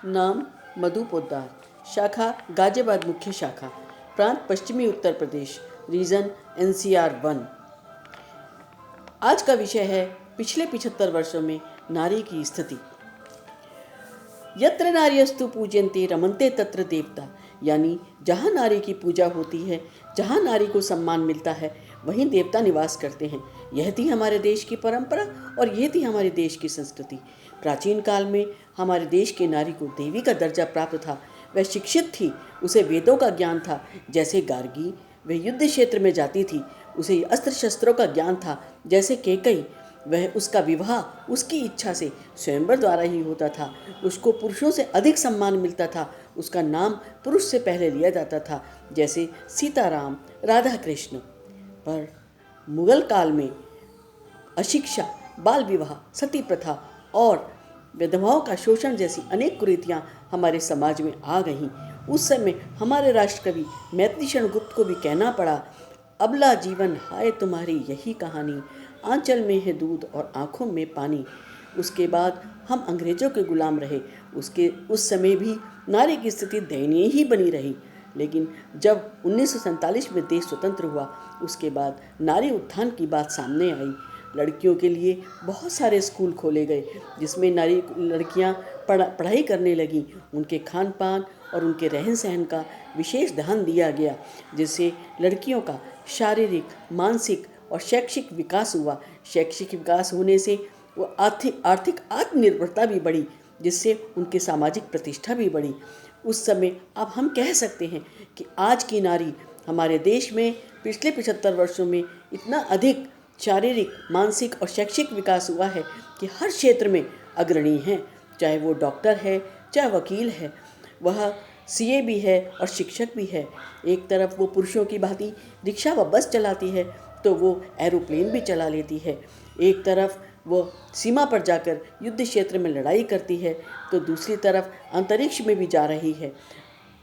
नाम मधु पोद्दार, शाखा गाजियाबाद मुख्य शाखा, प्रांत पश्चिमी उत्तर प्रदेश, रीजन NCR 1। आज का विषय है पिछले 75 वर्षों में नारी की स्थिति। यत्र नार्यस्तु पूज्यन्ते रमन्ते तत्र देवता, यानी जहाँ नारी की पूजा होती है, जहाँ नारी को सम्मान मिलता है, वहीं देवता निवास करते हैं। यह थी हमारे देश की परंपरा और यह थी हमारे देश की संस्कृति। प्राचीन काल में हमारे देश के नारी को देवी का दर्जा प्राप्त था। वह शिक्षित थी, उसे वेदों का ज्ञान था। जैसे गार्गी वह युद्ध क्षेत्र में जाती थी, उसे अस्त्र शस्त्रों का ज्ञान था। जैसे केकई वह उसका विवाह उसकी इच्छा से स्वयंवर द्वारा ही होता था। उसको पुरुषों से अधिक सम्मान मिलता था। उसका नाम पुरुष से पहले लिया जाता था, जैसे सीताराम, राधा कृष्ण। पर मुगल काल में अशिक्षा, बाल विवाह, सती प्रथा और विधवाओं का शोषण जैसी अनेक कुरीतियाँ हमारे समाज में आ गईं। उस समय हमारे राष्ट्रकवि मैथिलीशरण गुप्त को भी कहना पड़ा, अबला जीवन हाय तुम्हारी यही कहानी, आंचल में है दूध और आँखों में पानी। उसके बाद हम अंग्रेजों के गुलाम रहे। उस समय भी नारी की स्थिति दयनीय ही बनी रही। लेकिन जब 1947 में देश स्वतंत्र हुआ, उसके बाद नारी उत्थान की बात सामने आई। लड़कियों के लिए बहुत सारे स्कूल खोले गए, जिसमें लड़कियां पढ़ाई करने लगीं। उनके खान पान और उनके रहन सहन का विशेष ध्यान दिया गया, जिससे लड़कियों का शारीरिक, मानसिक और शैक्षिक विकास हुआ। शैक्षिक विकास होने से वो आर्थिक आत्मनिर्भरता भी बढ़ी, जिससे उनकी सामाजिक प्रतिष्ठा भी बढ़ी। उस समय अब हम कह सकते हैं कि आज की नारी हमारे देश में पिछले 75 वर्षों में इतना अधिक शारीरिक, मानसिक और शैक्षिक विकास हुआ है कि हर क्षेत्र में अग्रणी है। चाहे वो डॉक्टर है, चाहे वकील है, वह CA भी है और शिक्षक भी है। एक तरफ वो पुरुषों की भांति रिक्शा व बस चलाती है, तो वो एरोप्लेन भी चला लेती है। एक तरफ वो सीमा पर जाकर युद्ध क्षेत्र में लड़ाई करती है, तो दूसरी तरफ अंतरिक्ष में भी जा रही है।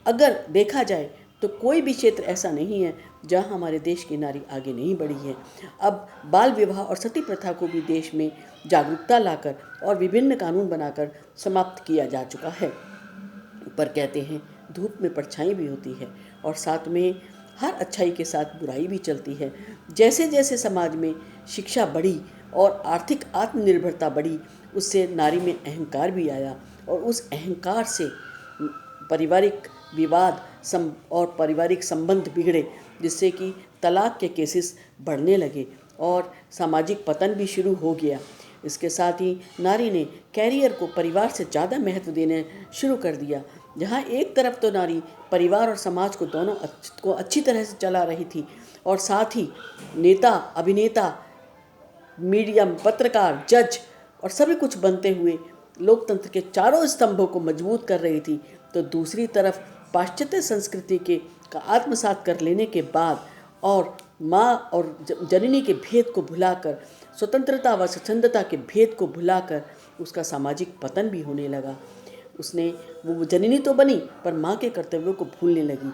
अगर देखा जाए तो कोई भी क्षेत्र ऐसा नहीं है जहां हमारे देश की नारी आगे नहीं बढ़ी है। अब बाल विवाह और सती प्रथा को भी देश में जागरूकता लाकर और विभिन्न कानून बनाकर समाप्त किया जा चुका है। पर कहते हैं धूप में परछाई भी होती है और साथ में हर अच्छाई के साथ बुराई भी चलती है। जैसे जैसे समाज में शिक्षा बढ़ी और आर्थिक आत्मनिर्भरता बढ़ी, उससे नारी में अहंकार भी आया और उस अहंकार से पारिवारिक विवाद और पारिवारिक संबंध बिगड़े, जिससे कि तलाक के केसेस बढ़ने लगे और सामाजिक पतन भी शुरू हो गया। इसके साथ ही नारी ने कैरियर को परिवार से ज़्यादा महत्व देने शुरू कर दिया। जहाँ एक तरफ तो नारी परिवार और समाज को दोनों को अच्छी तरह से चला रही थी, और साथ ही नेता, अभिनेता, मीडियम, पत्रकार, जज और सभी कुछ बनते हुए लोकतंत्र के चारों स्तंभों को मजबूत कर रही थी, तो दूसरी तरफ पाश्चात्य संस्कृति का आत्मसात कर लेने के बाद और माँ और जननी के भेद को भुलाकर, स्वतंत्रता व स्वच्छंदता के भेद को भुलाकर उसका सामाजिक पतन भी होने लगा। वो जननी तो बनी, पर माँ के कर्तव्यों को भूलने लगी।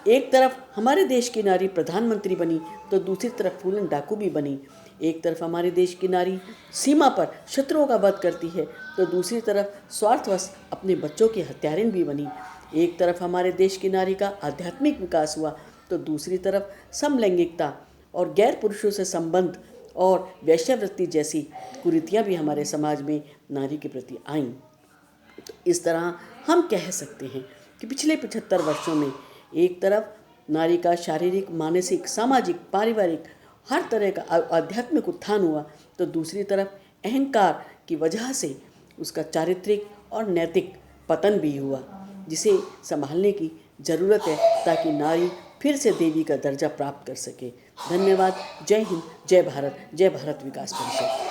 एक तरफ हमारे देश की नारी प्रधानमंत्री बनी, तो दूसरी तरफ फूलन डाकू भी बनी। एक तरफ हमारे देश की नारी सीमा पर शत्रुओं का वध करती है, तो दूसरी तरफ स्वार्थवश अपने बच्चों की हत्यारिन भी बनी। एक तरफ हमारे देश की नारी का आध्यात्मिक विकास हुआ, तो दूसरी तरफ समलैंगिकता और गैर पुरुषों से संबंध और वैश्यावृत्ति जैसी कुरीतियाँ भी हमारे समाज में नारी के प्रति आईं। तो इस तरह हम कह सकते हैं कि पिछले 75 वर्षों में एक तरफ नारी का शारीरिक, मानसिक, सामाजिक, पारिवारिक हर तरह का आध्यात्मिक उत्थान हुआ, तो दूसरी तरफ अहंकार की वजह से उसका चारित्रिक और नैतिक पतन भी हुआ, जिसे संभालने की ज़रूरत है ताकि नारी फिर से देवी का दर्जा प्राप्त कर सके। धन्यवाद। जय हिंद, जय भारत विकास परिषद।